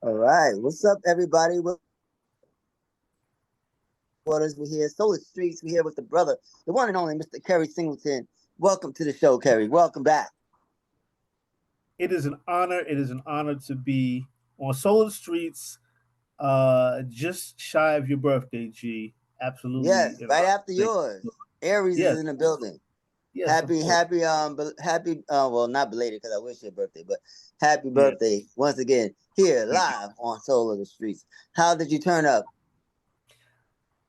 All right. What's up, everybody? Waterz, we're here. Solar Streets, we're here with the brother, the one and only Mr. Keri Singleton. Welcome to the show, Keri. Welcome back. It is an honor. It is an honor to be on Solar Streets, just shy of your birthday, G. Absolutely. Yes, right after yours. Aries is Yes, in the building. yes, of Happy, course. happy, happy, well, not belated because I wish your birthday, but happy Yeah. birthday once again here live on Soul of the Streets. How did you turn up?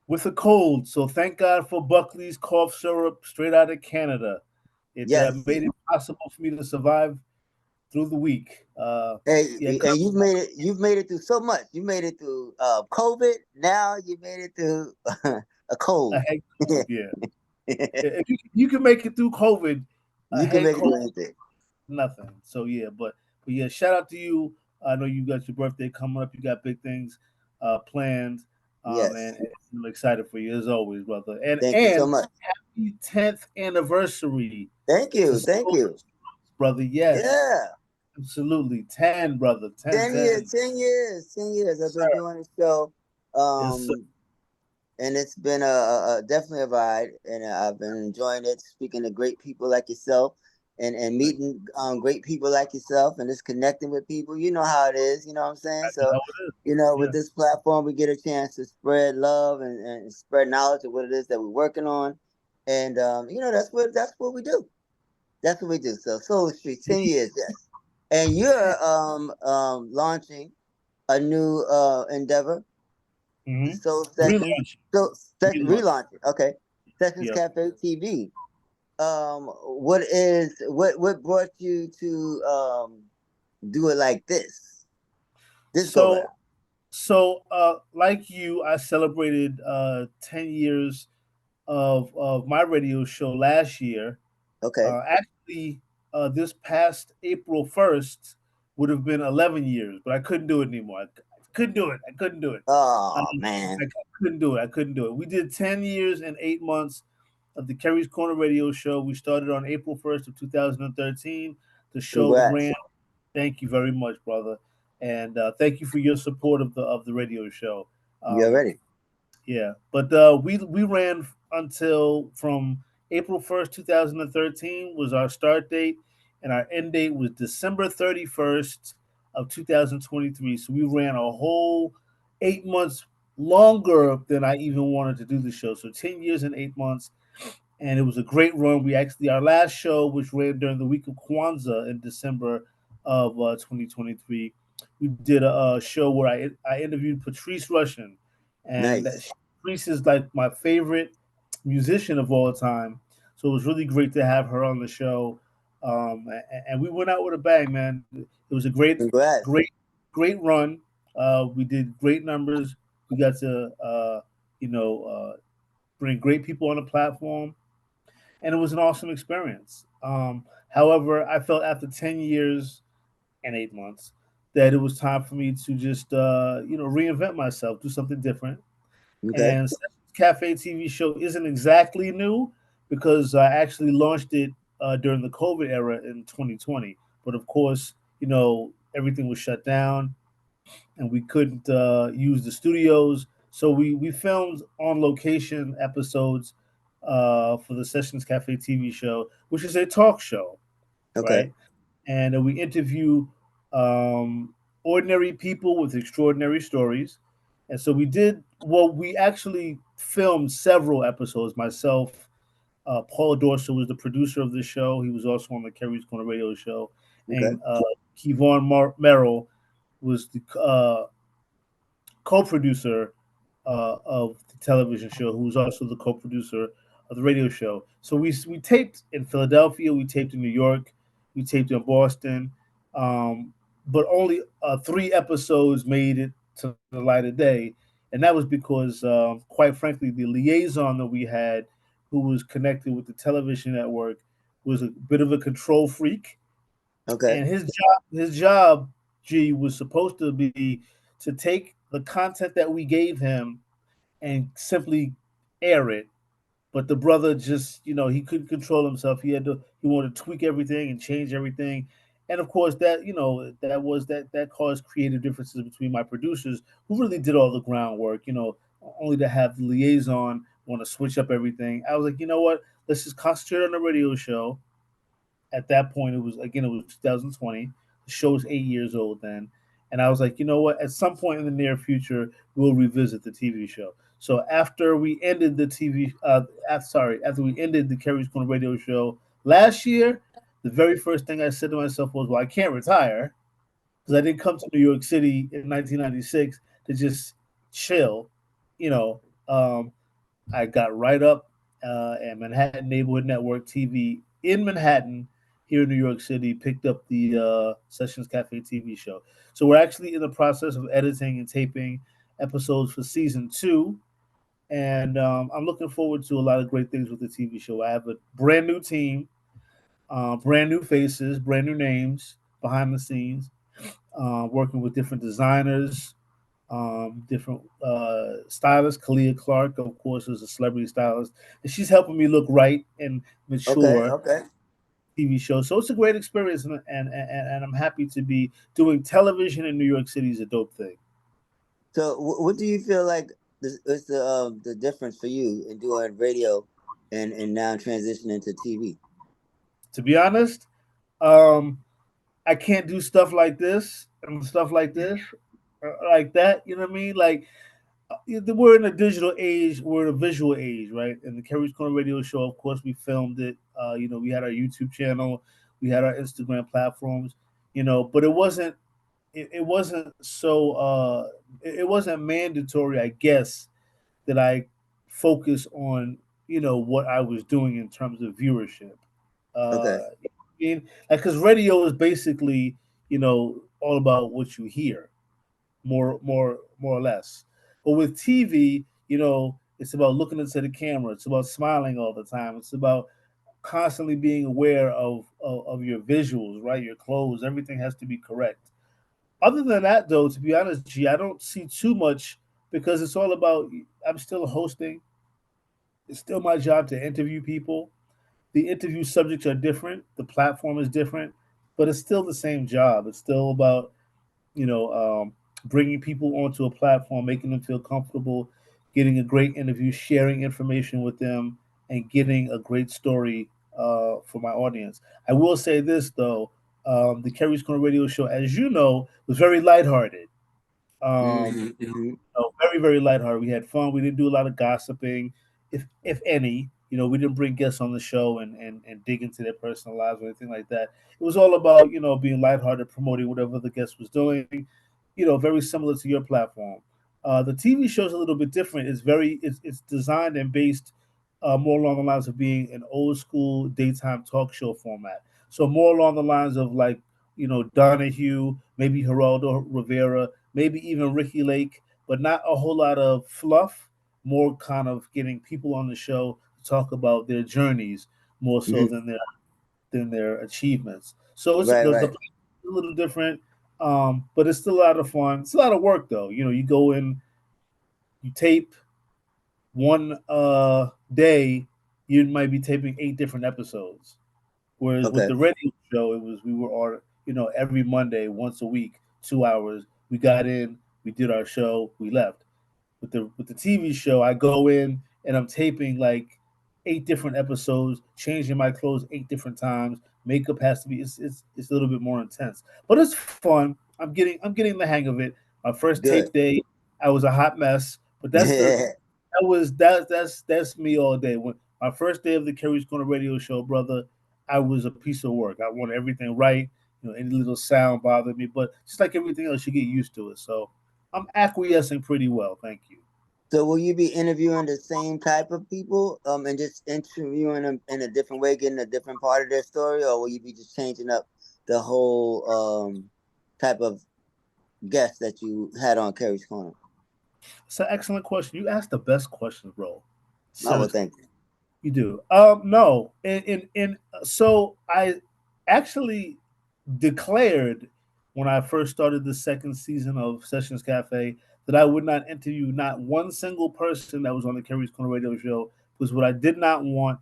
With a cold. So thank God for Buckley's cough syrup straight out of Canada. It Yes. made it possible for me to survive through the week. Hey, Yeah, and you've made it through so much. You made it through COVID. Now you made it through a a cold. head cold. Yeah. If you can make it through COVID, a You can head make it cold, through anything. nothing. So yeah, but yeah, shout out to you. I know you got your birthday coming up. You got big things planned, Yes. and I'm excited for you as always, brother. And Thank you so and much. happy 10th anniversary Thank to you. Thank Soul, you. brother. Yes, Yeah. absolutely. 10, brother. 10, 10 years, 10. 10 years, 10 years I've Yes, been sir. doing the show. Yes, sir. Um, and it's been a definitely a ride, and I've been enjoying it. Speaking to great people like yourself, and Thank meeting great people like yourself, and just connecting with people. You know how it is. You know what I'm saying? you. So, How it is. with Yeah. this platform, we get a chance to spread love and spread knowledge of what it is that we're working on, and that's what we do. That's what we do. So, Soul Street, 10 years, yes. And you're launching a new endeavor, Mm-hmm. Soul Sessions. Relaunch. So Relaunch. relaunch it. Okay. Sessions Yep. Cafe TV. What brought you to do it like this go So round? like you, I celebrated 10 years of my radio show last year. Okay. Actually, this past April 1st would have been 11 years, but I couldn't do it anymore. I couldn't do it. I couldn't do it. Oh I man. couldn't do it. I couldn't do it. We did 10 years and 8 months of the Kerry's Corner radio show. We started on April 1st of 2013. The show ran. Congrats. Thank you very much, brother, and thank you for your support of the radio show. You're Um, ready. yeah, but we ran until from April 1st, 2013 was our start date, and our end date was December 31st of 2023. So we ran a whole 8 months longer than I even wanted to do the show. So 10 years and 8 months, and it was a great run. We actually our last show, which ran during the week of Kwanzaa in December of 2023, we did a show where I interviewed Patrice Rushen, and Nice. Patrice is like my favorite musician of all time. So it was really great to have her on the show, and we went out with a bang, man. It was a Congrats. great run. We did great numbers. We got to you know bring great people on the platform, and it was an awesome experience. However, I felt after 10 years and 8 months that it was time for me to just reinvent myself, do something different. Okay. And Cafe TV show isn't exactly new because I actually launched it during the COVID era in 2020. But of course, everything was shut down and we couldn't use the studios. So we filmed on location episodes for the Sessions Cafe TV show, which is a talk show, Okay. right? And we interview um, ordinary people with extraordinary stories. And so we did. Well, we actually filmed several episodes. Myself, Paul Dorser was the producer of the show. He was also on the Kerry's Corner radio show, Okay. and Kevon Merrill was the co-producer of the television show, who was also the co-producer of the radio show. So we taped in Philadelphia, we taped in New York, we taped in Boston, but only 3 episodes made it to the light of day, and that was because, quite frankly, the liaison that we had, who was connected with the television network, was a bit of a control freak, Okay. and his job, G, was supposed to be to take the content that we gave him and simply air it. But the brother just, he couldn't control himself. He wanted to tweak everything and change everything, and of course that that caused creative differences between my producers who really did all the groundwork. Only to have the liaison want to switch up everything. I was like, you know what? Let's just concentrate on the radio show. At that point, it was 2020. The show was 8 years old then, and I was like, you know what? At some point in the near future, we'll revisit the TV show. So after we ended the after we ended the Kerry's Corner radio show last year, the very first thing I said to myself was, well, I can't retire because I didn't come to New York City in 1996 to just chill. You know, um, I got right up at Manhattan Neighborhood Network TV in Manhattan here in New York City, picked up the Sessions Cafe TV show. So we're actually in the process of editing and taping episodes for season two. And I'm looking forward to a lot of great things with the TV show. I have a brand new team, brand new faces, brand new names behind the scenes, working with different designers, different stylists. Kalia Clark, of course, is a celebrity stylist, and she's helping me look right and Okay, mature okay. TV show. So it's a great experience, and I'm happy to be doing television in New York City is a dope thing. So, what do you feel like is the difference for you in doing radio and now transitioning to TV? To be honest, um, I can't do stuff like this and stuff like this, like that. You know what I mean? Like we're in a digital age, we're in a visual age, right? And the Kerry's Corner Radio Show, of course, we filmed it. We had our YouTube channel, we had our Instagram platforms, but it wasn't so it wasn't mandatory, I guess, that I focus on what I was doing in terms of viewership. Okay. Like because radio is basically all about what you hear, more or less. But with TV, it's about looking into the camera. It's about smiling all the time. It's about constantly being aware of your visuals, right? Your clothes, everything has to be correct. Other than that, though, to be honest, G, I don't see too much because it's all about. I'm still hosting. It's still my job to interview people. The interview subjects are different. The platform is different, but it's still the same job. It's still about you know, um, bringing people onto a platform, making them feel comfortable, getting a great interview, sharing information with them, and getting a great story for my audience. I will say this though, the Kerry's Corner Radio Show, as you know, was very lighthearted. Hmm, hmm. Very very lighthearted. We had fun. We didn't do a lot of gossiping, if any. We didn't bring guests on the show and dig into their personal lives or anything like that. It was all about being lighthearted, promoting whatever the guest was doing. Very similar to your platform. The TV show is a little bit different. It's designed and based more along the lines of being an old school daytime talk show format. So more along the lines of like Donahue, maybe Geraldo Rivera, maybe even Ricky Lake, but not a whole lot of fluff. More kind of getting people on the show to talk about their journeys more so Hmm. than their achievements. So it's Right, the right. a little different, but it's still a lot of fun. It's a lot of work though. You go in, you tape one day, you might be taping 8 different episodes. Whereas with Okay. the radio show, it was we were on every Monday, once a week, 2 hours. We got in, we did our show, we left. With the TV show, I go in and I'm taping like 8 different episodes, changing my clothes 8 different times. Makeup has to be it's a little bit more intense, but it's fun. I'm getting the hang of it. My first tape Good. day, I was a hot mess, but that's me all day. When my first day of the Kerry's Corner radio show, brother, I was a piece of work. I wanted everything right. Any little sound bothered me, but just like everything else, you get used to it. So I'm acquiescing pretty well, thank you. So, will you be interviewing the same type of people, and just interviewing them in a different way, getting a different part of their story, or will you be just changing up the whole type of guest that you had on Kerry's Corner? It's an excellent question. You asked the best questions, bro. Oh, well, Seriously, thank you. you do. No, so I actually declared when I first started the second season of Sessions Cafe that I would not interview not one single person that was on the Kerry's Corner radio show because what I did not want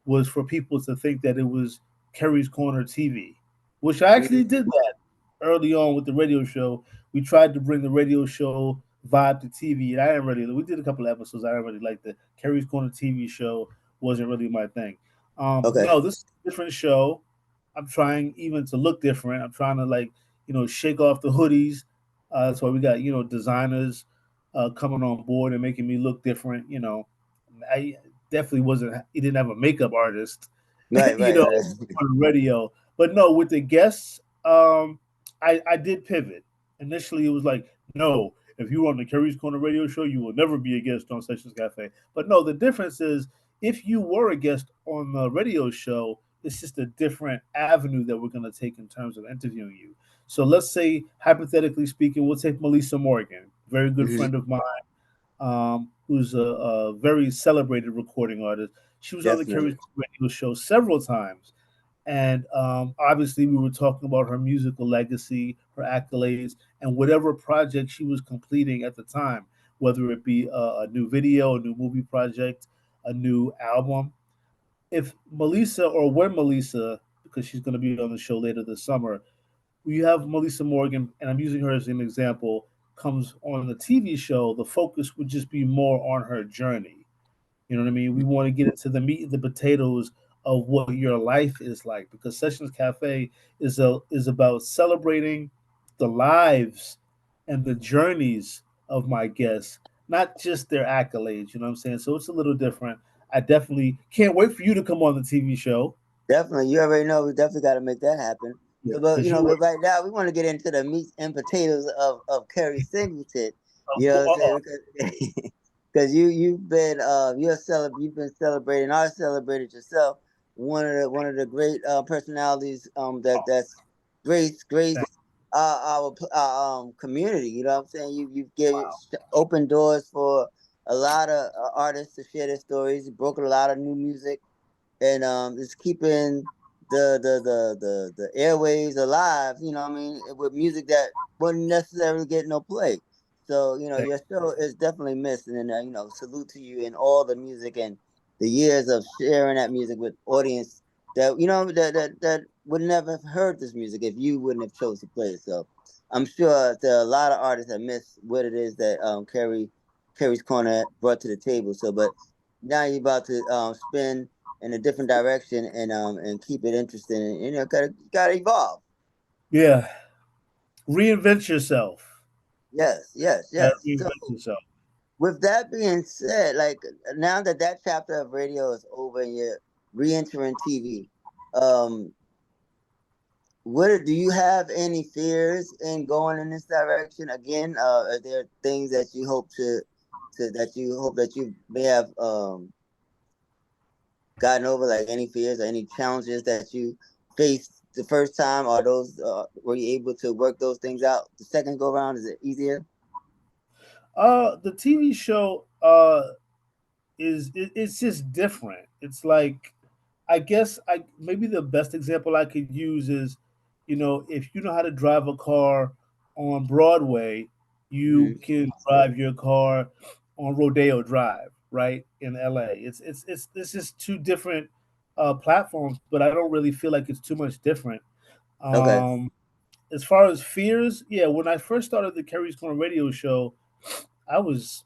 was for people to think that it was Kerry's Corner TV. which I actually Mhm. did that early on with the radio show. We tried to bring the radio show vibe to TV, and I didn't really. We did a couple of episodes. I didn't really like the Kerry's Corner TV show. Wasn't really my thing. Okay. No, this is a different show. I'm trying even to look different. I'm trying to like shake off the hoodies. That's why we got designers coming on board and making me look different. I definitely wasn't. He didn't have a makeup artist, Right, you right, know, right. on the radio. But no, with the guests, I did pivot. Initially, it was like, no, if you were on the Kerry's Corner radio show, you will never be a guest on Sessions Cafe. But no, the difference is if you were a guest on the radio show, it's just a different avenue that we're going to take in terms of interviewing you. So let's say, hypothetically speaking, we'll take Melissa Morgan, very good Hmm. friend of mine, who's a very celebrated recording artist. She was on the Kerry's Definitely. radio show several times. And obviously, we were talking about her musical legacy, her accolades, and whatever project she was completing at the time, whether it be a new video, a new movie project, a new album. If Melissa, or when Melissa, because she's going to be on the show later this summer, we have Melissa Morgan, and I'm using her as an example, comes on the TV show, the focus would just be more on her journey. You know what I mean? We want to get into the meat and the potatoes of what your life is like, because Sessions Cafe is about celebrating the lives and the journeys of my guests, not just their accolades. You know what I'm saying? So it's a little different. I definitely can't wait for you to come on the TV show. Definitely. You already know we definitely got to make that happen. Yeah, So, but because you were, but right now we want to get into the meat and potatoes of Kerry Singleton. of You know what I'm course. saying? Because because you've been celebrating or celebrated yourself. One of the great personalities that's grace our community. You know what I'm saying? You've given open doors for a lot of artists to share their stories. You broken a lot of new music, and it's keeping the airways alive. You know what I mean, with music that wouldn't necessarily get no play. So your show is definitely missed, and salute to you and all the music and the years of sharing that music with audience that that would never have heard this music if you wouldn't have chose to play it. So I'm sure there are a lot of artists that miss what it is that Kerry's Corner brought to the table. So, but now you're about to spin in a different direction and keep it interesting, and gotta evolve. Yeah, reinvent yourself. Yes, yes, You gotta yes. So reinvent yourself. with that being said, like now that chapter of radio is over and you're re-entering TV, um do you have any fears in going in this direction again? Are there things that you hope that you may have gotten over, like any fears or any challenges that you faced the first time? Are those were you able to work those things out the second go around? Is it easier? The TV show it's just different. It's like, I guess, I maybe the best example I could use is, if you know how to drive a car on Broadway, you Hmm. can drive your car on Rodeo Drive, right, in LA. It's just two different platforms, but I don't really feel like it's too much different. Okay. Um, as far as fears, yeah, when I first started the Kerry's Corner radio show, I was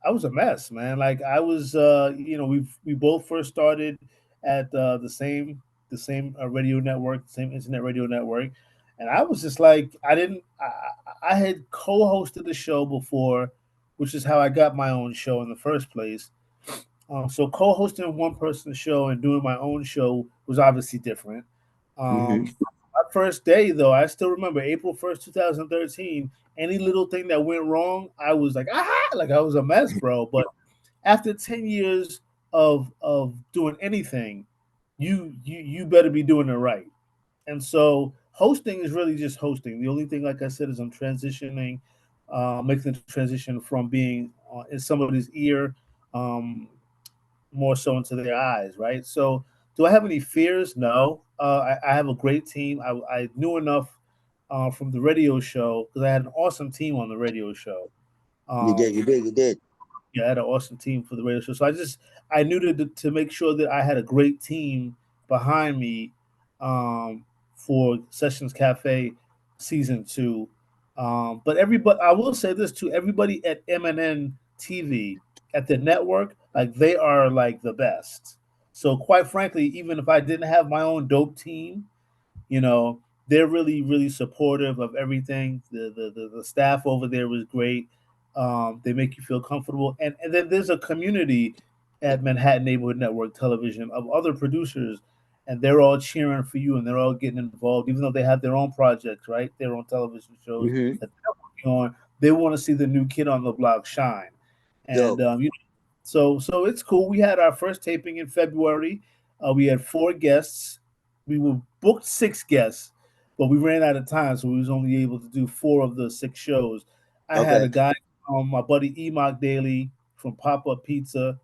I was a mess, man. Like I was, we both first started at the same radio network, the same internet radio network, and I was just like, I had co-hosted the show before, which is how I got my own show in the first place. So co-hosting one person's show and doing my own show was obviously different. Hmm. My first day, though, I still remember April 1st, 2013. Any little thing that went wrong, I was like, ah, like I was a mess, bro. But after 10 years of doing anything, you better be doing it right. And so hosting is really just hosting. The only thing, like I said, is I'm transitioning, making the transition from being in somebody's ear, um, more so into their eyes, right? So, do I have any fears? No. I have a great team. I knew enough from the radio show because I had an awesome team on the radio show. You did, Um, you did, you did. yeah, I had an awesome team for the radio show. So I knew to make sure that I had a great team behind me, um, for Sessions Cafe season 2. But everybody, I will say this too: everybody at MNN TV at the network, like they are like the best. So quite frankly, even if I didn't have my own dope team, you know, they're really supportive of everything. The staff over there was great. They make you feel comfortable, and then there's a community at Manhattan Neighborhood Network Television of other producers, and they're all cheering for you, and they're all getting involved, even though they have their own projects, right? Their own television shows Mm-hmm. that they're working on. They want to see the new kid on the block shine, and Dope. so it's cool. We had our first taping in February. We had 4 guests. We were booked 6 guests, but we ran out of time, so we was only able to do 4 of the 6 shows. I had Okay. a guy, my buddy Enoch Daly from Pop Up Pizza,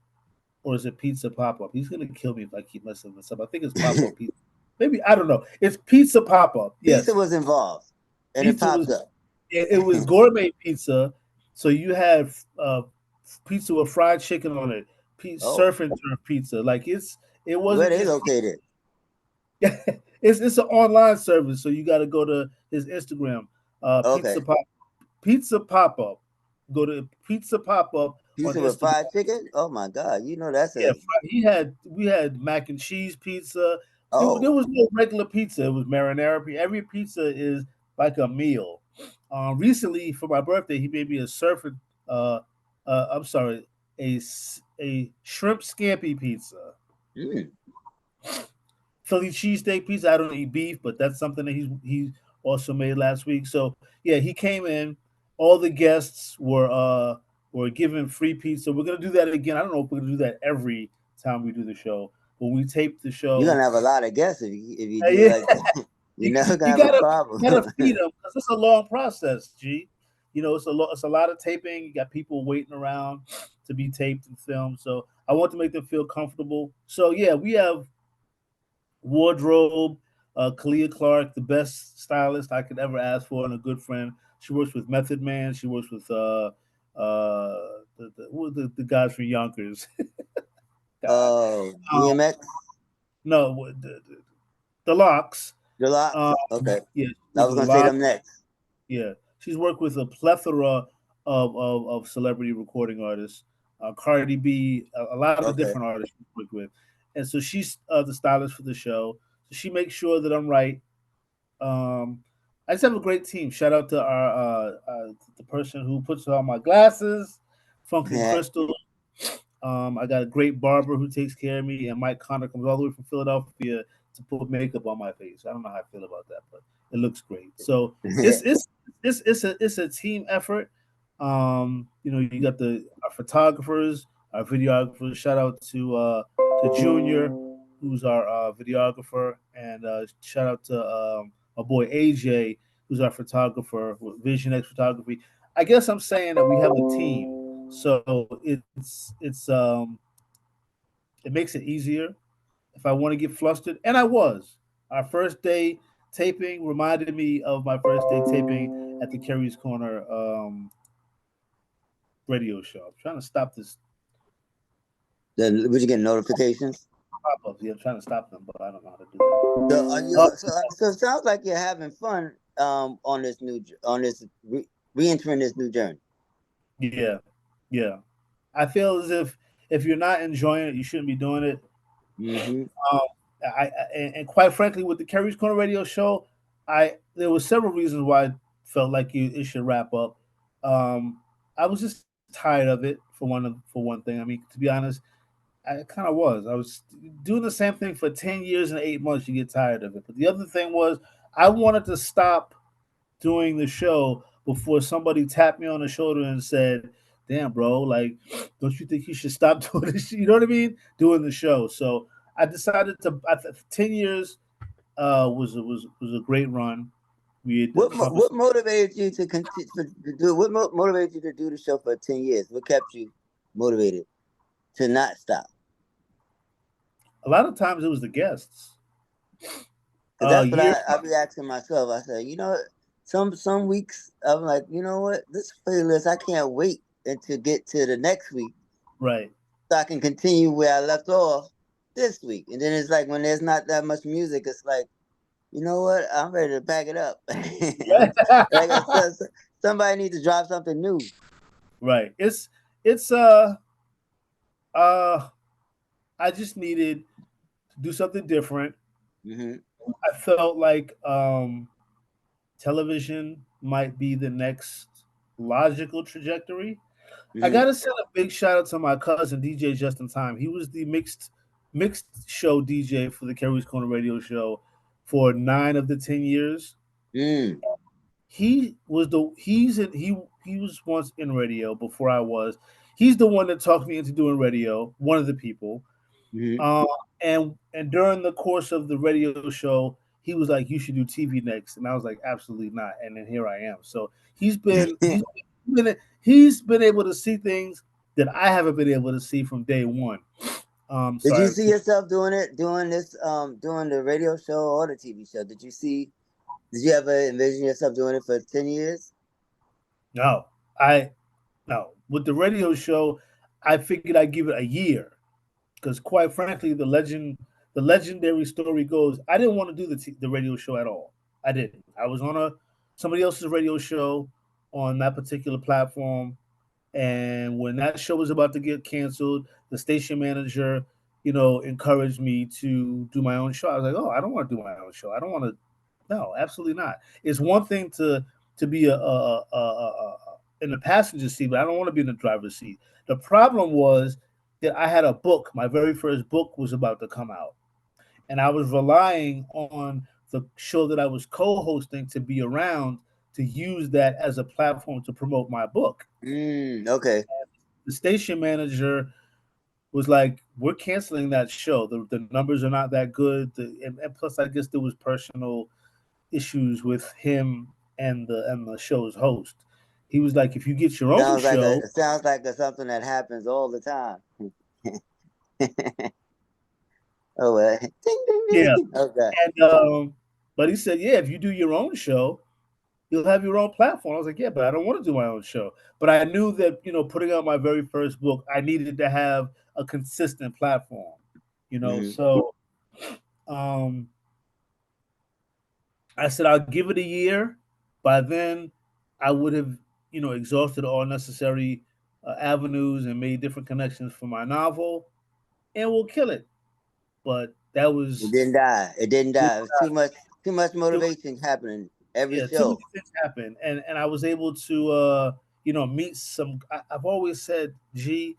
or is it Pizza Pop Up? He's gonna kill me if I keep messing this up. I think it's Pop Up Pizza. Maybe I don't know. It's Pizza Pop Up. Pizza Yes, was involved, and it pizza was. popped up. It was gourmet pizza, so you had pizza with fried chicken on it, Oh, surf and turf pizza. Like it where wasn't they just located? it's an online service, so you got to go to his Instagram, Okay. Pizza Pop Up. Go to Pizza Pop Up on Pizza with Instagram. fried chicken? Oh my God. You know that's Yeah, a we had mac and cheese pizza. There oh. was no regular pizza. It was marinara. Every pizza is like a meal. Recently, for my birthday, he made me a Uh, I'm sorry, a shrimp scampi pizza. Mm. Philly cheesesteak pizza. I don't eat beef, but that's something that he also made last week. So yeah, he came in. All the guests were given free pizza. We're gonna do that again. I don't know if we're gonna do that every time we do the show. When we tape the You're show, gonna have a lot of guests if you do it yeah, like that. You're never gonna you have a gotta problem. feed them because it's a long process. G, it's a lot of taping. You got people waiting around to be taped and filmed. So I want to make them feel comfortable. So yeah, we have wardrobe. Kalia Clark, the best stylist I could ever ask for, and a good friend. She works with Method Man. She works with who are the guys from Yonkers. God, DMX, no, the Locks. Um, Deluxe. Okay. yeah, she I works was with a gonna say lot. them next. Yeah, she's worked with a plethora of celebrity recording artists. Cardi B, a lot of Okay. different artists she's worked with, and so she's the stylist for the show. So she makes sure that I'm right. Um, I just have a great team. Shout out to our the person who puts on my glasses, Funky Yeah. Crystal. I got a great barber who takes care of me, and Mike Connor comes all the way from Philadelphia to put makeup on my face. I don't know how I feel about that, but it looks great. So it's a team effort. You got our photographers, our videographers. Shout out to Junior, who's our videographer, and shout out to my boy AJ, who's our photographer with Vision X Photography. I guess I'm saying that we have a team, so it makes it easier if I want to get flustered, and I was. Our first day taping reminded me of my first day taping at the Kerry's Corner radio show. I'm trying to stop this Then would you get notifications? pop ups. Yeah, I'm trying to stop them, but I don't know how to do that. So are you? So it sounds like you're having fun on this re-entering this new journey. Yeah, yeah. I feel as if you're not enjoying it, you shouldn't be doing it. Mm-hmm. Um, and quite frankly, with the Kerry's Corner Radio Show, I there were several reasons why I felt like it should wrap up. I was just tired of it for one thing. I mean, to be honest, I kind of was. I was doing the same thing for 10 years and 8 months. You get tired of it. But the other thing was, I wanted to stop doing the show before somebody tapped me on the shoulder and said, "Damn, bro, like, don't you think you should stop doing this? You know what I mean? Doing the show." So I decided to. 10 years was a great run. We had What accomplished. motivated you to continue to do? Motivated you to do the show for 10 years? What kept you motivated to not stop? A lot of times it was the guests. Because that's what Year I be asking myself. I said, some weeks I'm like, you know what, this playlist I can't wait until get to the next week right. so I can continue where I left off this week. And then it's like when there's not that much music, it's like You know what? I'm ready to pack it up. Like I said, somebody needs to drop something new. Right. It's uh I just needed to do something different. Hmm. I felt like television might be the next logical trajectory. I Hmm. gotta send a big shout out to my cousin DJ Just in Time. He was the mixed show DJ for the Kerry's Corner radio show for 9 of the 10 years. Mm. He was once in radio before I was. He's the one that talked me into doing radio. One of the people. Hmm. Uh, and during the course of the radio show, he was like, "You should do TV next," and I was like, "Absolutely not." And then here I am. So he's been able to see things that I haven't been able to see from day one. Did you Sorry, see yourself doing it, doing this, doing the radio show or the TV show? Did you see? Did you ever envision yourself doing it for 10 years? no, I no with the radio show. I figured I'd give it a year because, quite frankly, the legendary story goes, I didn't want to do the radio show at all. I didn't. I was on a somebody else's radio show on that particular platform, and when that show was about to get canceled, the station manager, encouraged me to do my own show. I was like, oh, I don't want to do my own show. I don't want to. No, absolutely not. It's one thing to be in the passenger seat, but I don't want to be in the driver's seat. The problem was that I had a book. My very first book was about to come out, and I was relying on the show that I was co-hosting to be around to use that as a platform to promote my book. Mm, okay. The station manager was like, "We're canceling that show. The numbers are not that good, and plus, I guess there was personal issues with him and the show's host." He was like, "If you get your own show, Sounds like something that happens all the time. Oh well. Ding ding yeah." ding. Okay. And but he said, "Yeah, if you do your own show, you'll have your own platform." I was like, "Yeah, but I don't want to do my own show." But I knew that putting out my very first book, I needed to have a consistent platform. Hmm. So um, I said I'll give it a year. By then, I would have exhausted all necessary avenues and made different connections for my novel, and we'll kill it. But that It was didn't die. It didn't it, die. It was too much. Too much it motivation happening every yeah, too many show. things happened, and I was able to meet some. I've always said, "Gee,"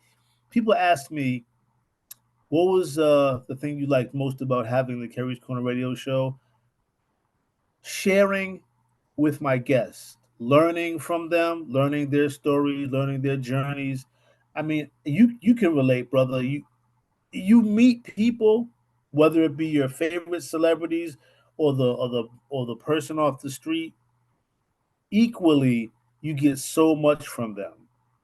people ask me, "What was the thing you liked most about having the Kerry's Corner radio show?" Sharing with my guests, learning from them, learning their stories, learning their journeys. I mean, you can relate, brother. You meet people, whether it be your favorite celebrities or the person off the street, equally you get so much from them.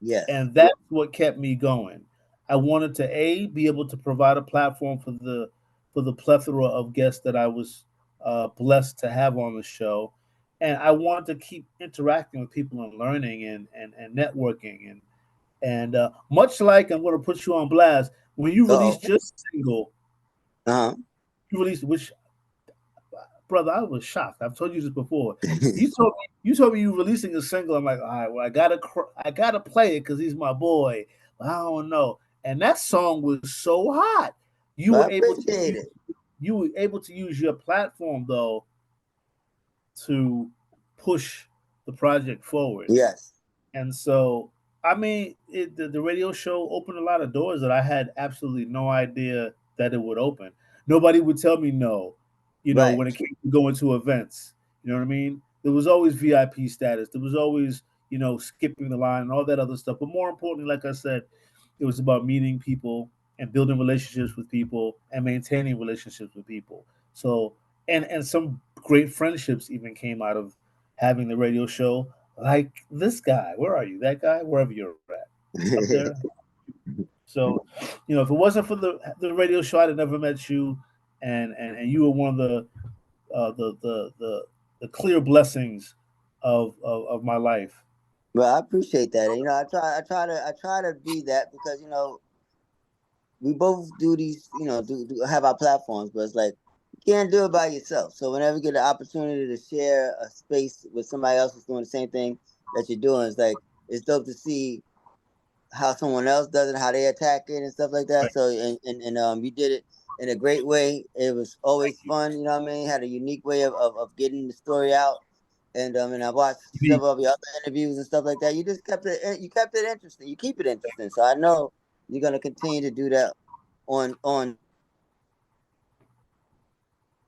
Yes. And that's what kept me going. I wanted to be able to provide a platform for the plethora of guests that I was blessed to have on the show, and I wanted to keep interacting with people and learning and networking and much like I'm going to put you on blast when you Uh released your single, oh. you released which brother, I was shocked. I've told you this before. Uh-huh. You told me you were releasing a single. I'm like, all right, well, I gotta play it because he's my boy. But I don't know. And that song was so hot. You Well, I were able to appreciate use, it. you were able to use your platform though to push the project forward. Yes. And so, I mean, the radio show opened a lot of doors that I had absolutely no idea that it would open. Nobody would tell me no, Right. when it came to going to events. You know what I mean? There was always VIP status. There was always, skipping the line and all that other stuff. But more importantly, like I said, it was about meeting people and building relationships with people and maintaining relationships with people. So, and some great friendships even came out of having the radio show, like this guy. Where are you? That guy? Wherever you're at. Up there. So, if it wasn't for the radio show, I'd have never met you, and you were one of the clear blessings of my life. Well, I appreciate that. And, I try to be that because we both do these, do have our platforms, but it's like can't do it by yourself. So whenever you get the opportunity to share a space with somebody else who's doing the same thing that you're doing, it's like it's dope to see how someone else does it, how they attack it and stuff like that. Right. So you did it in a great way. It was always Thank you. fun, you know what I mean? Had a unique way of getting the story out. And I watched Indeed. several of your other interviews and stuff like that. You kept it interesting. You keep it interesting. So I know you're gonna continue to do that on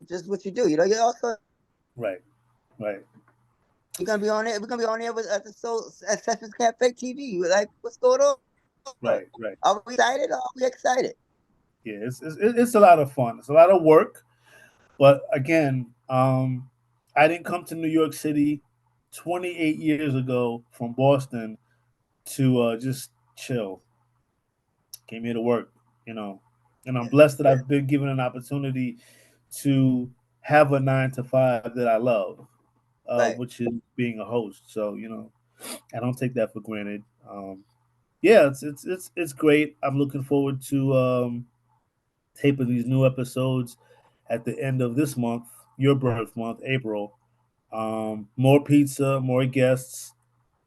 just what you do. You know, you're also Right. Right. you're gonna be on it. We're gonna be on there with at the Soul at Sessions Cafe TV. We're like, what's going on? Right. Right. Are we excited? Are we excited? Yeah. It's a lot of fun. It's a lot of work. But again, I didn't come to New York City 28 years ago from Boston to just chill. Came here to work, you know. And I'm blessed that I've been given an opportunity to have a 9 to 5 that I love, Right. which is being a host. So, I don't take that for granted. Yeah, it's great. I'm looking forward to taping these new episodes at the end of this month, your birth month, April. More pizza, more guests.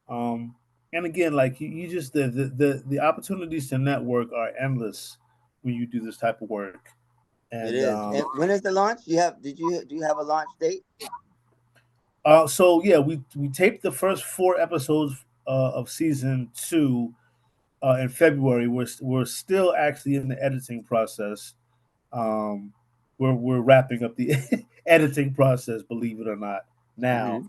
Um, and again, like you just the opportunities to network are endless when you do this type of work. It And is. And when is the launch? Do you have a launch date? so yeah, we taped the first 4 episodes of season 2 in February. We're still actually in the editing process. Um, we're wrapping up the editing process, believe it or not. Now,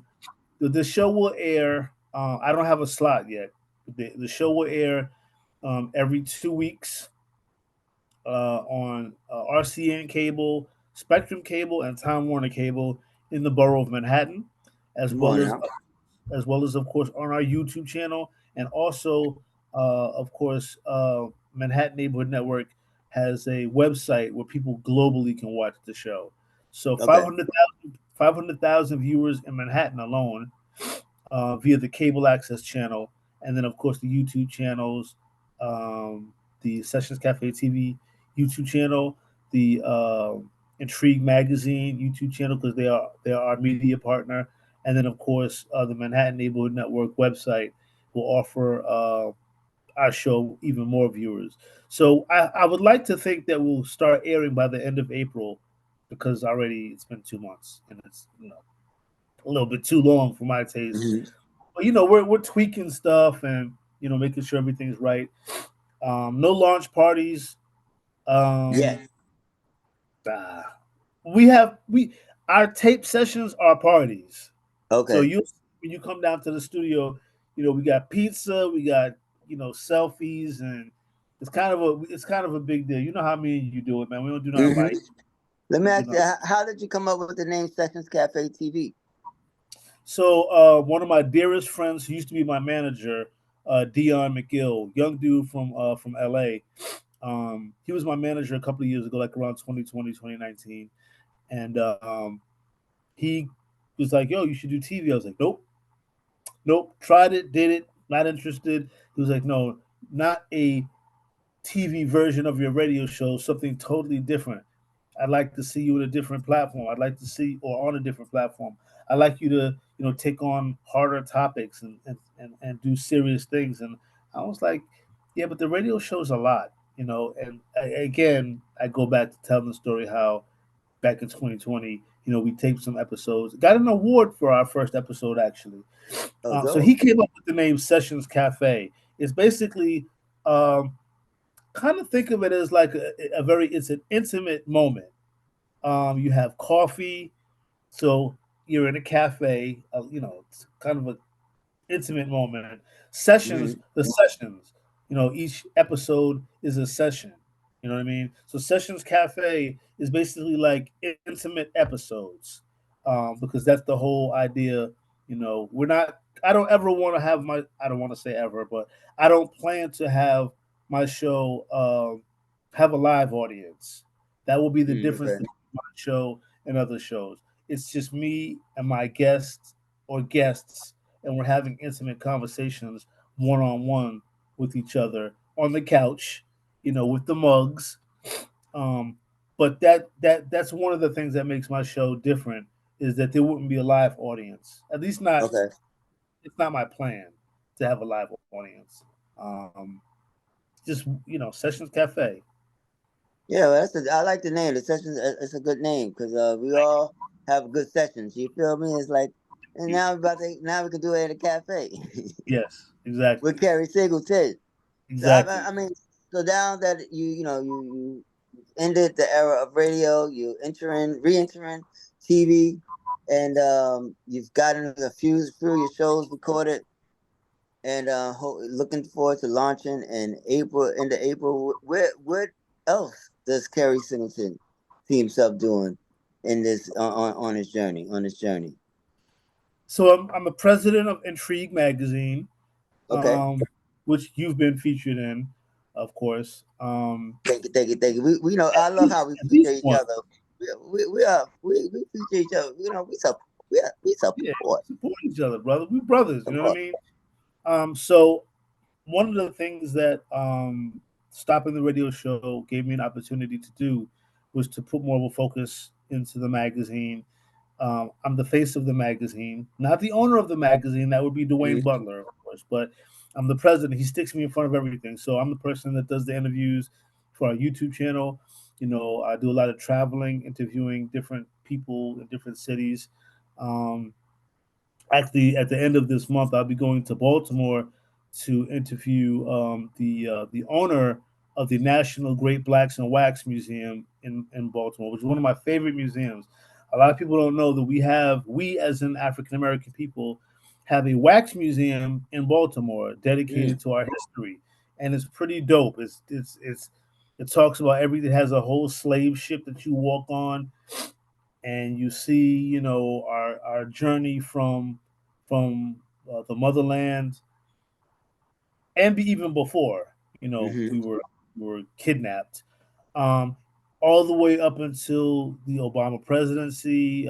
Mm-hmm. the show will air. I don't have a slot yet. The show will air every 2 weeks on RCN cable, Spectrum cable, and Time Warner cable in the borough of Manhattan, as Come well on as now. as well as of course on our YouTube channel, and also of course Manhattan Neighborhood Network has a website where people globally can watch the show. So Okay. 500,000 viewers in Manhattan alone via the cable access channel, and then of course the YouTube channels, the Sessions Cafe TV YouTube channel, the Intrigue Magazine YouTube channel because they are our media partner, and then of course the Manhattan Neighborhood Network website will offer our show even more viewers. So I would like to think that we'll start airing by the end of April because already it's been 2 months and it's a little bit too long for my taste. Mm-hmm. But we're tweaking stuff and making sure everything's right. No launch parties. Yes. Um, ah, we our tape sessions are parties. So Okay. when you come down to the studio, we got pizza, we got selfies, and it's kind of a big deal. You know how me and you do it, man. We don't do nothing Mm-hmm. light. Let me You ask you, know. how did you come up with the name Sessions Cafe TV? So one of my dearest friends, who used to be my manager, Dion McGill, young dude from LA. He was my manager a couple of years ago, like around 2020, 2019. And he was like, yo, you should do TV. I was like, nope, nope. Tried it, did it, not interested. He was like, no, not a TV version of your radio show, something totally different. I'd like to see you in a different platform. I'd like to see or on a different platform. I'd like you to, take on harder topics and do serious things. And I was like, yeah, but the radio show's a lot, And again, I go back to telling the story how back in 2020, we taped some episodes, got an award for our first episode actually. Oh, So dope. he came up with the name Sessions Cafe. It's basically um, kind of think of it as like it's an intimate moment. You have coffee, so you're in a cafe. It's kind of a intimate moment. Sessions, Mm-hmm. the sessions. Each episode is a session. You know what I mean? So Sessions Cafe is basically like intimate episodes, because that's the whole idea. We're not. I don't ever want to have my. I don't want to say ever, but I don't plan to have my show have a live audience. That will be the Mm, difference okay. between my show and other shows. It's just me and my guests or guests, and we're having intimate conversations one on one with each other on the couch, with the mugs. Um, but that's one of the things that makes my show different is that there wouldn't be a live audience. At least not. Okay. It's not my plan to have a live audience. Um, just Sessions Cafe. Yeah, well, I like the name. The sessions. It's a good name because we all have good sessions. You feel me? It's like, and now we can do it at a cafe Yes, exactly, with Kerry Singleton. So exactly. I mean, so now that you ended the era of radio, you re-entering TV, and you've gotten a few of your shows recorded, and looking forward to launching in April. Into April, what else does Kerry Singleton see himself doing in this on his journey? On his journey, So I'm a president of Intrigue magazine, okay. um, which you've been featured in, of course. Thank you, thank you, thank you. We know At I love least, how we at feature least each one. other. We feature each other. We Yeah, support. support each other, brother. We brothers. You Of know what I course. mean? So one of the things that stopping the radio show gave me an opportunity to do was to put more of a focus into the magazine. I'm the face of the magazine, not the owner of the magazine. That would be Dwayne Mhm. Butler, of course, but I'm the president. He sticks me in front of everything. So I'm the person that does the interviews for our YouTube channel. I do a lot of traveling, interviewing different people in different cities. Um, Actually, at the end of this month, I'll be going to Baltimore to interview the owner of the National Great Blacks and Wax Museum in Baltimore, which is one of my favorite museums. A lot of people don't know that we as an African American people have a wax museum in Baltimore Mm. dedicated to our history, and it's pretty dope. It talks about everything. It has a whole slave ship that you walk on, and you see our journey from the motherland, and even before Hmm. we were kidnapped, um, all the way up until the Obama presidency.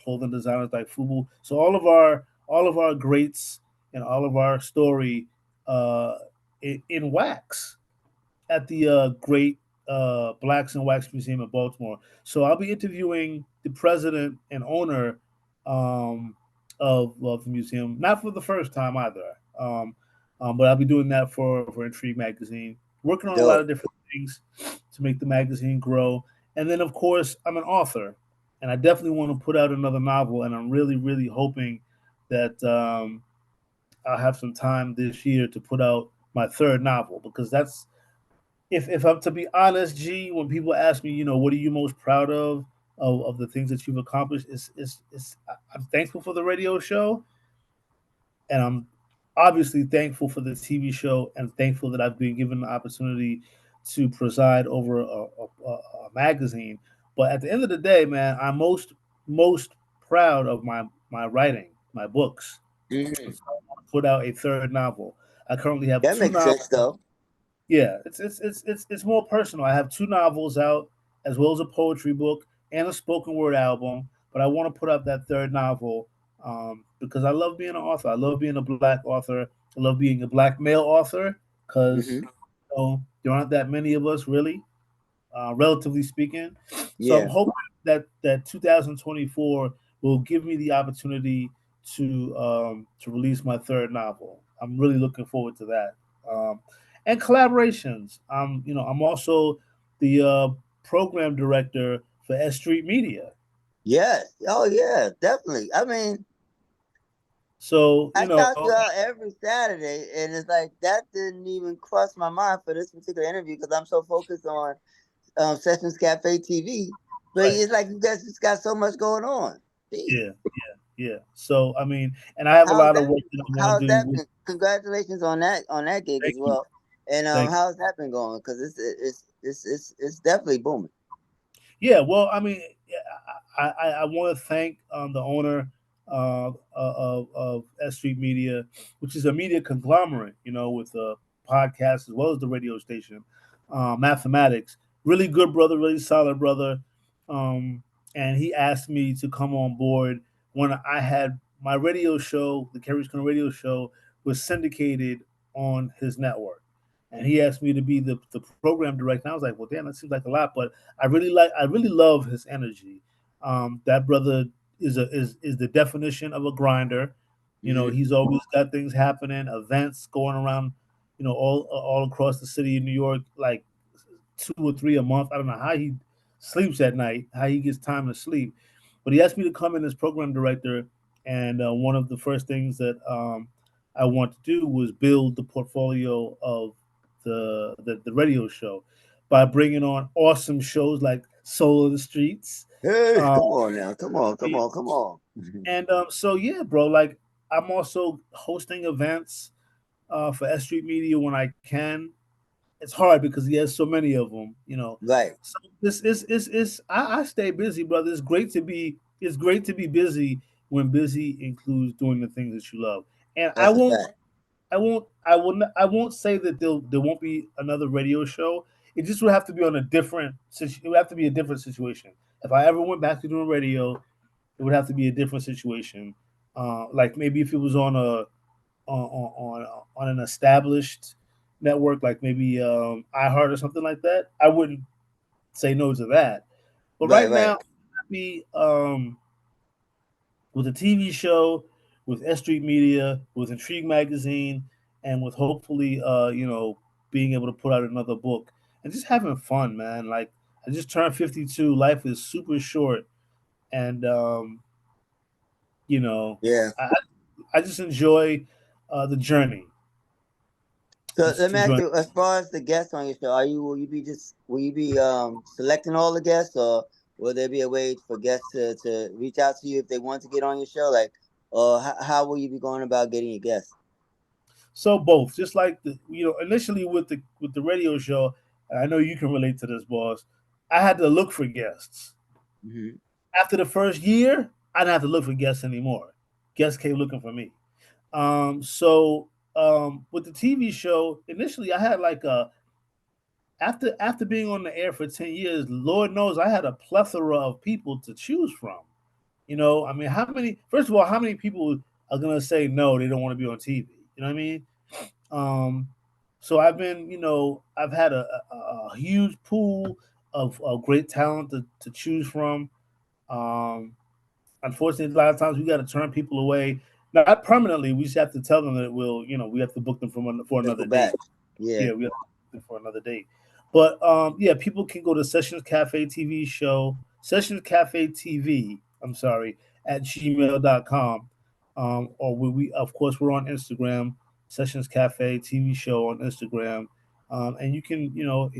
Clothing designers like Fubu. So all of our greats and all of our story uh, in wax at the Great Blacks and Wax Museum in Baltimore. So I'll be interviewing the president and owner of the museum, not for the first time either. But I'll be doing that for Intrigue magazine, working on a lot Dope. of different things to make the magazine grow. And then, of course, I'm an author, and I definitely want to put out another novel. And I'm really, really hoping that I'll have some time this year to put out my third novel, because that's if I'm to be honest, G, when people ask me, what are you most proud of the things that you've accomplished, I'm thankful for the radio show, and I'm obviously thankful for the TV show, and thankful that I've been given the opportunity to preside over a magazine. But at the end of the day, man, I'm most proud of my writing, my books. Hmm. So I want to put out a third novel. I currently have That two makes novels. sense, though. Yeah, it's more personal. I have two novels out, as well as a poetry book and a spoken word album. But I want to put up that third novel, because I love being an author. I love being a black author. I love being a black male author, because Hmm. there aren't that many of us, really, relatively speaking. So I'm Yeah. hoping that 2024 will give me the opportunity to release my third novel. I'm really looking forward to that. And collaborations. I'm also the program director for S Street Media. Yes. Oh yeah, definitely. I mean, So I shout you out every Saturday, and it's like that didn't even cross my mind for this particular interview because I'm so focused on Sessions Cafe TV. But right, it's like you guys just got so much going on. Jeez. yeah, yeah. So I mean, and I have a How's lot of that work been that I going? want to How's do that with. been? Congratulations on that gig as Thank you, well. And thank you. how's that been going? Because it's definitely booming. Yeah, well, I mean, I want to thank the owner of S Street Media, which is a media conglomerate, with a podcast as well as the radio station, Mathematics. Really good brother, really solid brother. Um, and he asked me to come on board when I had my radio show, the Kerry's Corner radio show, was syndicated on his network. and he asked me to be the program director. And I was like, well, damn, that seems like a lot, but I really love his energy. That brother is the definition of a grinder. You know, Hmm. he's always got things happening, events going around, you know, all across the city of New York, like 2 or 3 a month. I don't know how he sleeps at night, how he gets time to sleep. But he asked me to come in as program director, and one of the first things that I want to do was build the portfolio of the radio show by bringing on awesome shows like Soul of the Streets. Hey, Um, come on now, come on, come on, come on. and so yeah, bro, like I'm also hosting events for S Street Media when I can. It's hard because he has so many of them, you know. Right, So this is I stay busy, brother. It's great to be busy when busy includes doing the things that you love. And that's a fact. I won't say that there won't be another radio show. It just would have to be on a different it would have to be a different situation. If I ever went back to doing radio, it would have to be a different situation. Like maybe if it was on a on an established network like maybe iHeart or something like that, I wouldn't say no to that. But Right, right right. now, I'm happy with a TV show, with S Street Media, with Intrigue Magazine, and with hopefully being able to put out another book and just having fun, man. Like I just turned 52. Life is super short, and you know, Yeah. I just enjoy the journey. So let Just me ask enjoying. you, as far as the guests on your show, will you be selecting all the guests, or will there be a way for guests to reach out to you if they want to get on your show? Like, or how will you be going about getting your guests? So both, just like initially with the radio show, and I know you can relate to this, boss. I had to look for guests. Hmm. After the first year, I didn't have to look for guests anymore. Guests came looking for me. With the TV show, initially I had like a after being on the air for 10 years, Lord knows I had a plethora of people to choose from. You know, I mean, how many? First of all, how many people are gonna say no? They don't want to be on TV. You know what I mean? Um, so I've been, I've had a huge pool of great talent to choose from. Um, Unfortunately, a lot of times we got to turn people away. Not permanently. We just have to tell them that we have to book them for Circle another date. back. Yeah. Yeah, we have to book them for another date. But yeah, people can go to Sessions Cafe TV show, Sessions Cafe TV, I'm sorry, at gmail.com. Or of course, we're on Instagram, Sessions Cafe TV show on Instagram. And you can,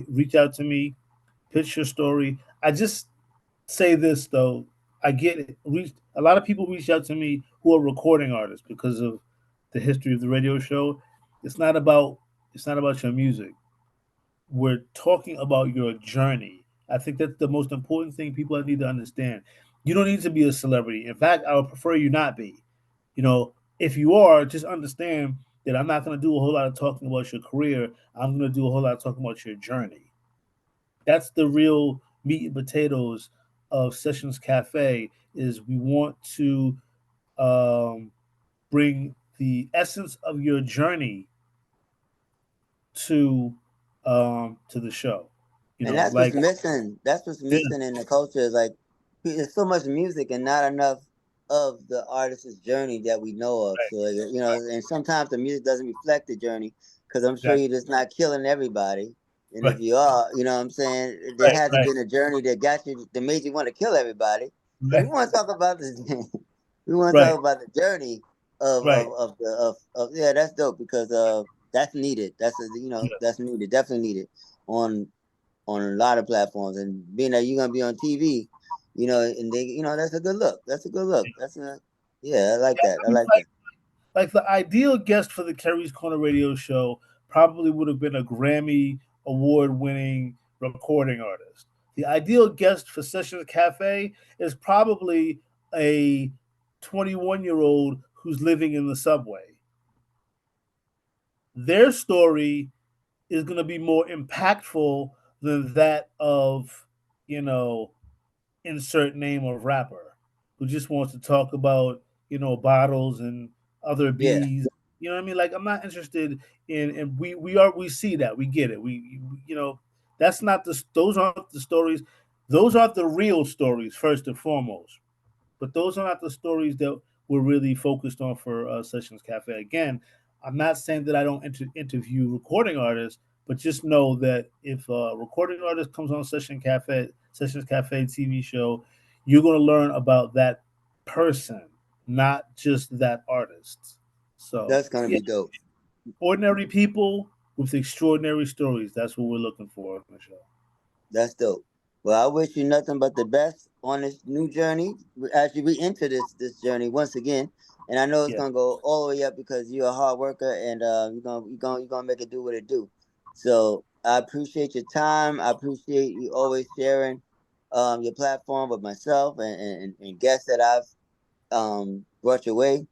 reach out to me, pitch your story. I just say this though, I get it. A lot of people reach out to me who are recording artists because of the history of the radio show. It's not about it's not about your music. We're talking about your journey. I think that's the most important thing people need to understand. You don't need to be a celebrity. In fact, I would prefer you not be. If you are, just understand that I'm not going to do a whole lot of talking about your career. I'm going to do a whole lot of talking about your journey. That's the real meat and potatoes of Sessions Cafe. Is we want to um, bring the essence of your journey to to the show. And that's what's Like missing. That's what's yeah, missing in the culture. Is like there's so much music and not enough of the artist's journey that we know of. right, So and sometimes the music doesn't reflect the journey because I'm sure exactly, you're just not killing everybody. And if right, you are, you know what I'm saying, there right, hasn't right, been a journey that got you that made you want to kill everybody. So we right, want to talk about this. We want to right, talk about the journey right. yeah, that's dope because that's needed. Yeah. That's needed. Definitely needed on on a lot of platforms. And being that you're gonna be on TV, and they, that's a good look. That's a good look. Yeah, I like that. I like that. Like the ideal guest for the Kerry's Corner radio show probably would have been a Grammy award winning recording artist. The ideal guest for Sessions Cafe is probably a 21-year-old who's living in the subway. Their story is going to be more impactful than that of, you know, insert name of rapper who just wants to talk about, bottles and other Yeah, bees. You know what I mean? Like I'm not interested in, and we see that, we get it. You know, that's not the those aren't the stories. Those aren't the real stories first and foremost. But those are not the stories that we're really focused on for Sessions Cafe. Again, I'm not saying that I don't interview recording artists, but just know that if a recording artist comes on Sessions Cafe TV show, you're going to learn about that person, not just that artist. So That's gonna yeah, be dope. ordinary people with extraordinary stories. That's what we're looking for on the show. That's dope. Well, I wish you nothing but the best on this new journey. Actually, we enter this journey once again, and I know it's Yeah. gonna go all the way up because you're a hard worker, and you're gonna make it do what it do. So I appreciate your time. I appreciate you always sharing your platform with myself and guests that I've brought your way.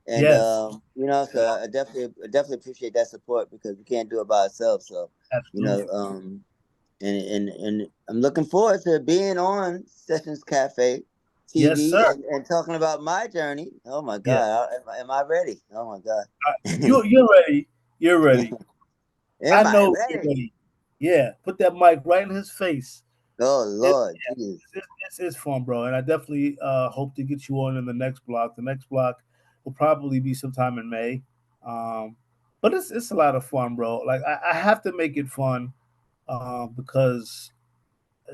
And Yes. so I definitely appreciate that support because we can't do it by ourselves. So you know, Absolutely. and I'm looking forward to being on Sessions Cafe Yes, TV sir. and talking about my journey. Oh my Yeah. God, am I ready? Oh my God, You're ready. You're ready. I am I know you're ready? ready. Yeah. Put that mic right in his face. Oh It, Lord, Jesus, it's fun, bro. And I definitely hope to get you on in the next block. The next block will probably be sometime in May. Um, but it's a lot of fun, bro. Like I have to make it fun because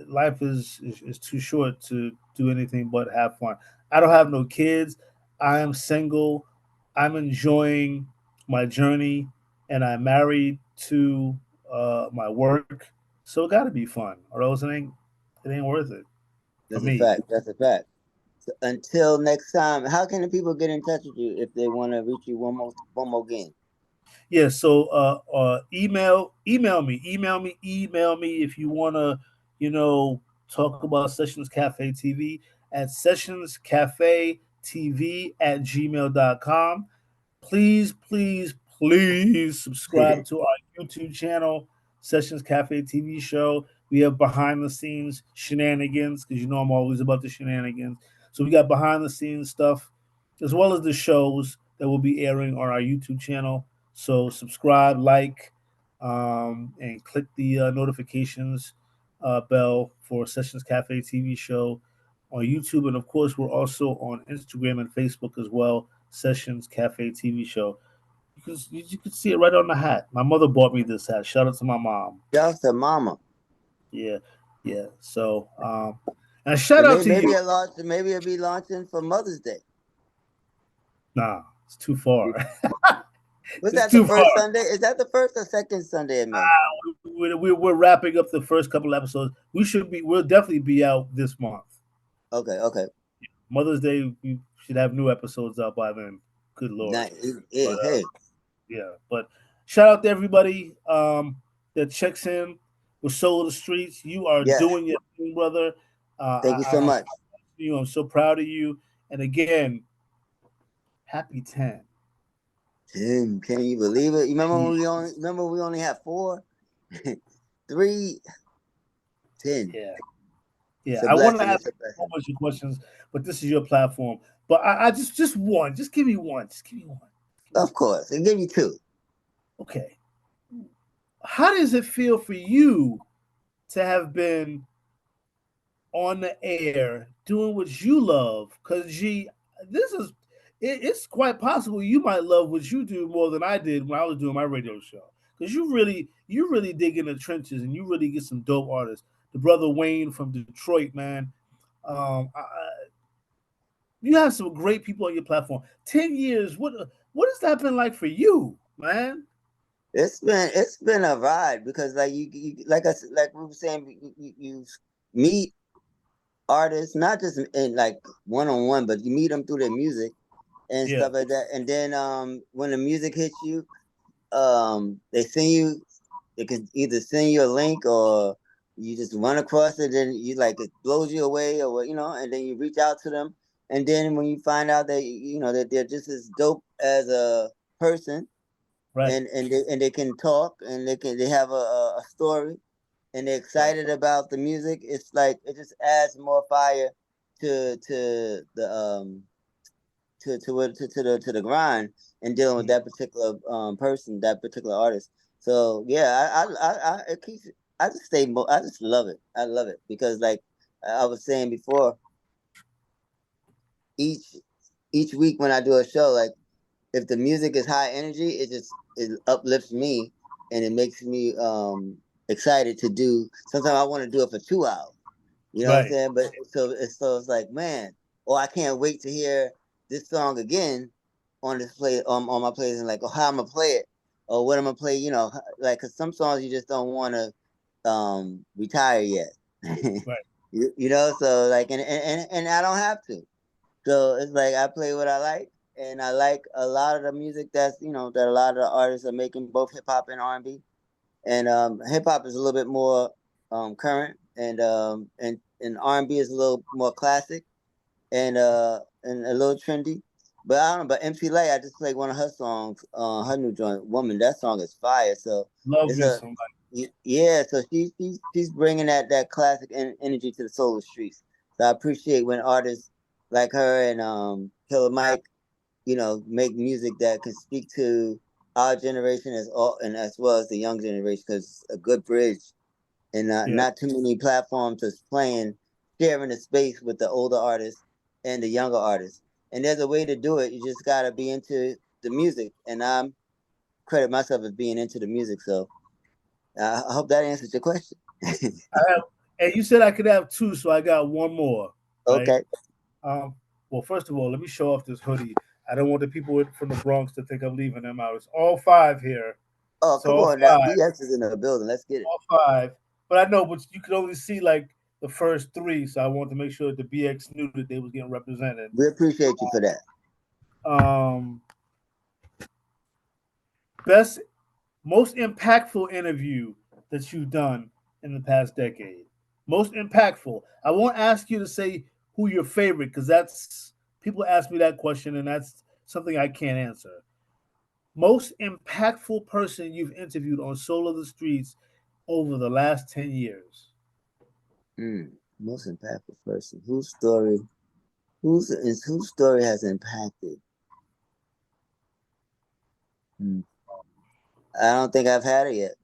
life is too short to do anything but have fun. I don't have no kids. I am single. I'm enjoying my journey, and I'm married to my work. So it got to be fun, or else it ain't worth it for that's a me. fact. That's a fact. So until next time, how can the people get in touch with you if they want to reach you one more again? Yeah. So email me if you wanna, talk about Sessions Cafe TV at sessionscafetv@gmail.com. Please, please, please subscribe to our YouTube channel, Sessions Cafe TV show. We have behind the scenes shenanigans because I'm always about the shenanigans. So we got behind the scenes stuff as well as the shows that will be airing on our YouTube channel. So subscribe, like, and click the notifications bell for Sessions Cafe TV show on YouTube. And of course, we're also on Instagram and Facebook as well. Sessions Cafe TV show. You can see it right on the hat. My mother bought me this hat. Shout out to my mom. Shout out to Mama. Yeah, yeah. So, and So shout out to maybe you. it'll be launching for Mother's Day. Nah, it's too far. Was It's that the too first far. Sunday? Is that the first or second Sunday in May? We're wrapping up the first couple episodes. We'll definitely be out this month. Okay, okay. Mother's Day, we should have new episodes out by then. Good lord. But Hey, yeah, but shout out to everybody that checks in with Soul of the Streets. You are yes. doing your thing, brother. Thank you so I'm much. you. I'm so proud of you. And again, happy 10. Tim, can you believe it? You remember when Yeah, we only had four, three, 10. yeah. It's Yeah. a I want to blessing. ask It's a a whole blessing. bunch of questions, but this is your platform. But I just one. Just give me one. Just give me one. Give me Of course, and give you two. one. Okay. How does it feel for you to have been on the air doing what you love? Because this is it's quite possible you might love what you do more than I did when I was doing my radio show. Because you really dig in the trenches and you really get some dope artists. The brother Wayne from Detroit, man. You have some great people on your platform. 10 years. What has that been like for you, man? It's been a ride because like you like like we were saying you meet artists not just in like one on one, but you meet them through their music and Yeah, stuff like that. And then when the music hits you, they send you. They can either send you a link or you just run across it and you like it blows you away or and then you reach out to them. And then when you find out that that they're just as dope as a person right, and they can talk and they have a story and they're right, excited about the music, it's like it just adds more fire to to the grind and dealing with that particular person, that particular artist. So yeah, it keeps. I just I just love it. I love it because, like I was saying before, each each week when I do a show, like if the music is high energy, it uplifts me and it makes me excited to do. Sometimes I want to do it for 2 hours. You know what I'm Right. saying? But so it's like, man, oh, I can't wait to hear this song again on this play on my playlist, and like, oh, how I'm gonna play it or what I'm gonna play. Like, cause some songs you just don't want to retire yet. Right. So like, and I don't have to. So it's like I play what I like, and I like a lot of the music that a lot of the artists are making, both hip hop and R&B. And hip hop is a little bit more current, and R&B is a little more classic, and a little trendy. But I don't know. But MC Light, I just played one of her songs, her new joint, "Woman." That song is fire. So Love it's me a some. yeah. So she's bringing that classic energy to the soul streets. So I appreciate when artists like her and Killer Mike, make music that can speak to our generation as well as the young generation, because a good bridge, and Yeah. not too many platforms is playing, sharing the space with the older artists and the younger artists. And there's a way to do it. You just gotta be into the music, and I'm credit myself as being into the music. So I hope that answers your question. I have, and you said I could have two, so I got one more. Right. Okay. Um. Well, first of all, let me show off this hoodie. I don't want the people from the Bronx to think I'm leaving them out. It's all five here. Oh, It's come all on, that five. BX is in the building. Let's get it. All five. But I know, but you could only see like the first three, so I wanted to make sure that the BX knew that they was getting represented. We appreciate you for that. Um. Best, most impactful interview that you've done in the past decade. Most impactful. I won't ask you to say who your favorite, because that's people ask me that question, and that's something I can't answer. Most impactful person you've interviewed on Soul of the Streets over the last 10 years. Most impactful person. Whose story has impacted? Hmm. I don't think I've had it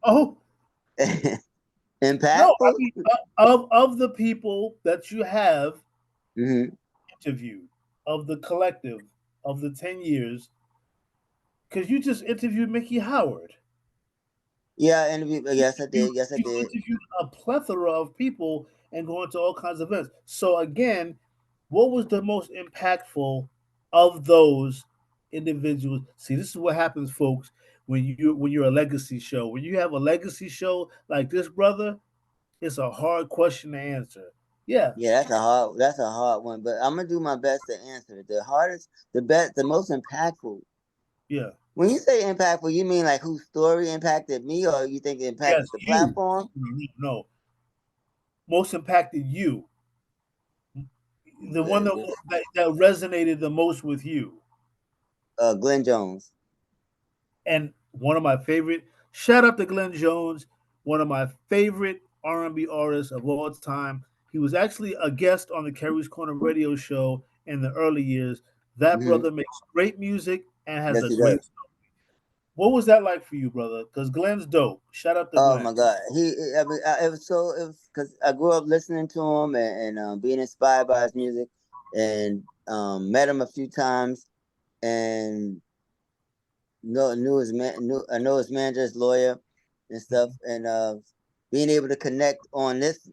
Oh yet. no, I Impactful? mean of the people that you have Hmm. interviewed, of the collective of the 10 years, because you just interviewed Mickey Howard. Yeah, interview. Yes, I You did. Yes, I you did. interviewed a plethora of people and going to all kinds of events. So again, what was the most impactful of those individuals? See, this is what happens, folks, when you're a legacy show. When you have a legacy show like this, brother, it's a hard question to answer. Yeah, Yeah, that's a hard one, but I'm gonna do my best to answer it. The hardest, the best, the most impactful. yeah, When you say impactful, you mean like whose story impacted me, or you think it yes, impacted the you. platform? No, most impacted you. The one Okay, that resonated the most with you. Glenn Jones. And one of my favorite, shout out to Glenn Jones, one of my favorite R&B artists of all time. He was actually a guest on the Kerry's Corner radio show in the early years. That Hmm. brother makes great music and has Yes, a he great. does. What was that like for you, brother? Because Glenn's dope. Shout out to Oh Glenn. my God, I mean, it was because I grew up listening to him and being inspired by his music, and met him a few times, and I know his manager, his lawyer, and stuff, and being able to connect on this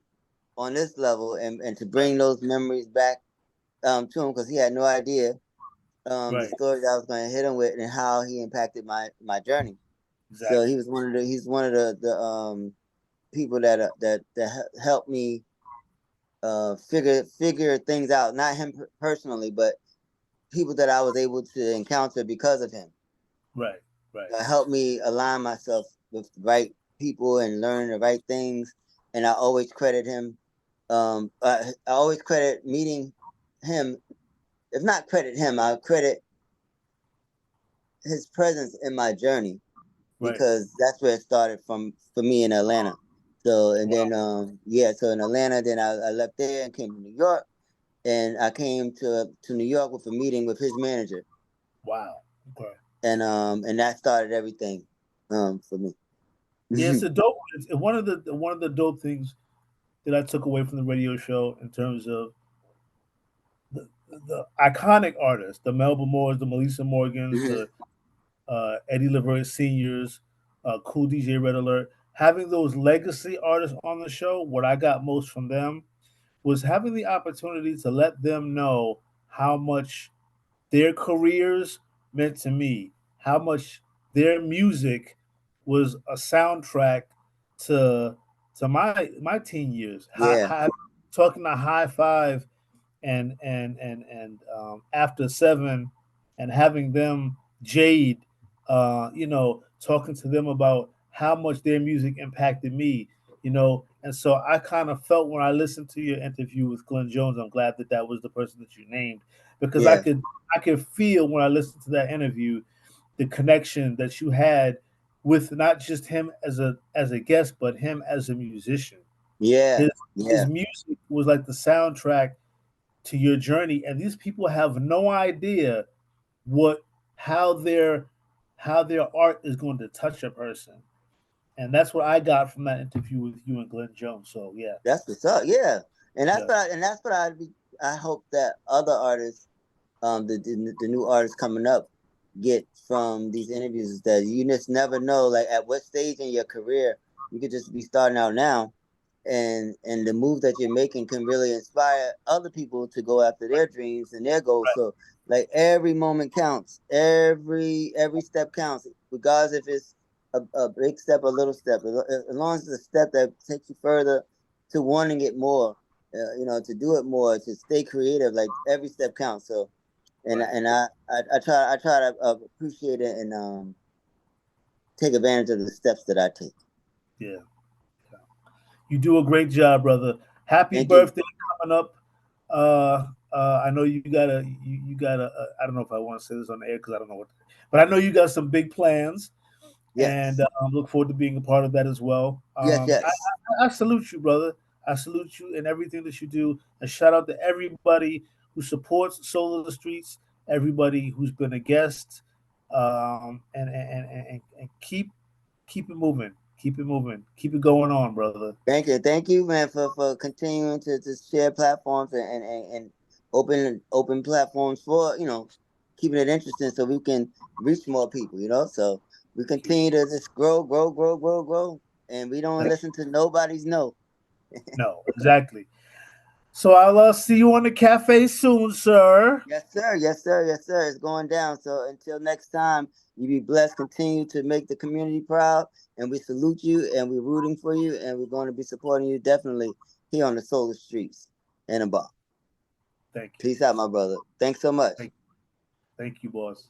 level, and to bring those memories back to him, because he had no idea the Right, story that I was going to hit him with and how he impacted my journey. So exactly. he's one of the people that helped me figure things out. Not him personally, but people that I was able to encounter because of him. Right, right, Helped me align myself with the right people and learn the right things. And I always credit him. I always credit meeting him. If not credit him, I credit his presence in my journey, right. because that's where it started from for me in Atlanta. So and then Wow. yeah, so in Atlanta, then I left there and came to New York, and I came to New York with a meeting with his manager, Wow. Okay. and that started everything for me. Yeah, it's a dope. It's one of the dope things that I took away from the radio show in terms of the iconic artists, the Melba Moores, the Melissa Morgans, the Eddie Levert seniors, Cool DJ Red Alert. Having those legacy artists on the show, what I got most from them was having the opportunity to let them know how much their careers meant to me, how much their music was a soundtrack to my teen years. Yeah, Talking to High Five and after seven and having them Jade, talking to them about how much their music impacted me, and so I kind of felt when I listened to your interview with Glenn Jones. I'm glad that that was the person that you named, because yeah, I could feel when I listened to that interview the connection that you had with not just him as a guest, but him as a musician. yeah, His yeah, music was like the soundtrack to your journey, and these people have no idea what how their how their art is going to touch a person, and that's what I got from that interview with you and Glenn Jones. So yeah, that's what's up. Yeah, and that's yeah, what I hope that other artists, the new artists coming up, get from these interviews is that you just never know, like at what stage in your career you could just be starting out now, and the move that you're making can really inspire other people to go after their dreams and their goals. So like every moment counts, every step counts, regardless if it's a big step, a little step, as long as it's a step that takes you further to wanting it more, to do it more, to stay creative. Like every step counts. So and right, and I try to appreciate it and take advantage of the steps that I take. yeah. You do a great job, brother. Happy Thank you. birthday coming up. I know you gotta. I don't know if I want to say this on the air because I don't know what, but I know you got some big plans, and Yes, look forward to being a part of that as well. yes, yes. I salute you, brother. I salute you in everything that you do. And shout out to everybody who supports Soul of the Streets, everybody who's been a guest, and keep it moving, keep it moving, keep it going on, brother. Thank you, man, for continuing to share platforms and open platforms for keeping it interesting so we can reach more people. So we Thank you. continue to just grow, and we don't Thank listen to nobody's no. No, exactly. So I'll see you on the cafe soon, sir. Yes, sir. Yes, sir. Yes, sir. It's going down. So until next time, you be blessed. Continue to make the community proud, and we salute you, and we're rooting for you, and we're going to be supporting you definitely here on the Solar Streets and above. Thank you. Peace out, my brother. Thanks so much. Thank, thank you, boss.